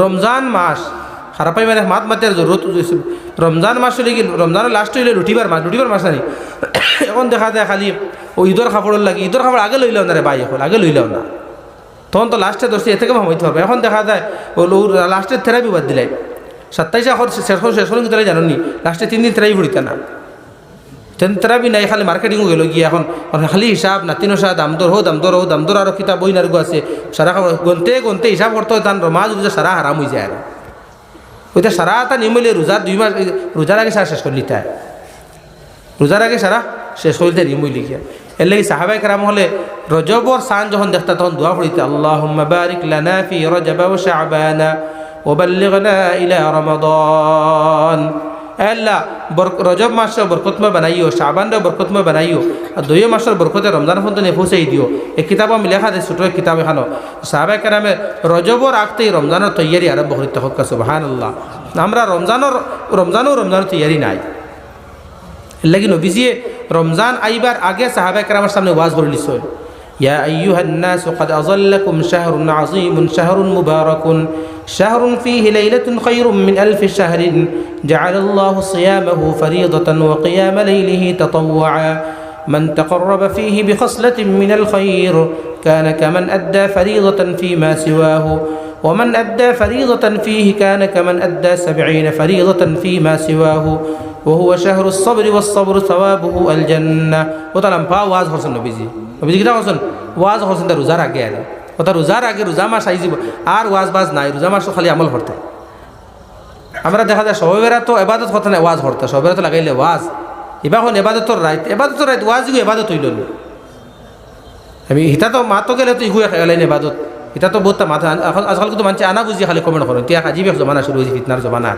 রমজান মাস খারাপাই মানে মাত মাতের জরুরত রমজান মাস হলে কি রমজানের লাস্ট হইলে লুটিবার মাস নাই এখন দেখা যায় খালি ও ঈদের কাপড়ের লাগে ঈদের কাপড় আগে লইলাও না রে ভাই এখন আগে লইলাও না তখন তো লাস্টে ধরছি এ থেকে ভামাইতে পারবে এখন দেখা যায় ও লাস্টের থেরাপি বাদ দিলাই 27 এখন শেষ হল কিন্তু জানো নি লাস্টে 3 দিন থেরাপি পড়িতে না থেরাপি নাই খালি মার্কেটিং গেল গিয়ে এখন খালি হিসাব নাতিনো সাহ দাম দর আরও কিতাব বই নার্গ আছে সারা গনতে হিসাব করতে হয় তার মাঝ বুঝে সারা হারাম হয়ে যায় আর ওইটা সারা তা নিমলে রোজার 2 মাস রোজার আগে সারা শেষ করে নিতে হয় রোজার আগে সারা শেষ করতে নিমলি গিয়া এর লাগে সাহাবায়ে কেরাম হলে রজবর সান যখন দেখতা তখন দোয়া পড়িতে আল্লাহুম্মা বারিক লানা ফি রজব ওয়া শাবানা ওয়া বাল্লিগনা ইলা রমাদান আল্লাহ রজব মাসে বরকতময় বানাইও শাবানরে বরকতময় বানাইও আর 2 মাসের বরকতে রমজান পর্যন্ত পৌঁছাই দিও এই কিতাব আমি লেখা আছে ছোট কিতাব এখানো সাহাবায়ে কেরামে রজবর আগতেই রমজানের তৈয়ারি আরম্ভ করিতে হক সুবহানাল্লাহ আমরা রমজানের তৈয়ারি নাই লাগি নবীজিয়ে রমজান আইবার আগে সাহাবায়ে কেরামের সামনে ওয়াজ করে লিছেন ইয়া আইয়ুহান নাস ক্বাদ আযাল্লাকুম শাহরুন আযীমুন শাহরুন মুবারাকুন শাহরুন ফীহি লাইলাতুন খায়রুম মিন আলফি শাহরিন জাআলাল্লাহু সিয়ামাহু ফরিইদাতান ওয়া কিয়ামা লাইলিহি তাতাওওয়া মান তাকাররাবা ফীহি বিখসলাতিন মিনাল খায়র কানা কামান আদ্দা ফরিইদাতান ফীমা সিওয়াহু ومن أدى فريضة فيه كان كمن أدى 70 فريضة فيما سواه وهو شهر الصبر والصبر ثوابه الجنة وطالما واز حسن نبيجي كده حسن واز حسن روزار আগে আর ওটা রোজার আগে রোজা মাস আইজিব আর ওয়াজ বাজ নাই রোজা মাস খালি আমল করতে আমরা দেখা যায় সবেরা তো ইবাদত করতে না ওয়াজ করতে সবেরা তো লাগাইলে ওয়াজ ইবাখন ইবাদতর রাইত ওয়াজ গো ইবাদত হইল আমি হিতা তো মাতো গেলে তো ইগুয়া খাইলাইন ইবাদত এটা তো বহুত মাথা আজকাল কিন্তু মানুষ আনা বুঝি খালি কমেন্ট করেন তিয়া আজিব এক জমানা শুরু হয়েছে ফিতনার জমানা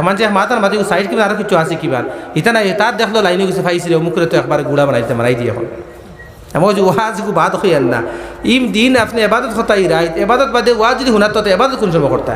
মানুষ মাথার মাঝে সাইড কিনা আরও কিছু আছে কিবার ইতা নাই তার দেখলো লাইনে কিছু ফাইছিল মুখরে তো একবার গুড়া বানাইতে মারাই দিয়ে এখন এমন যে ওয়াজ বাদ হইয়ান না ইম দিন আপনি এবাদত হতাই রাইত এবাদত বাদে ওয়াজ যদি হুনার তো এবাদত কোন সময় করতে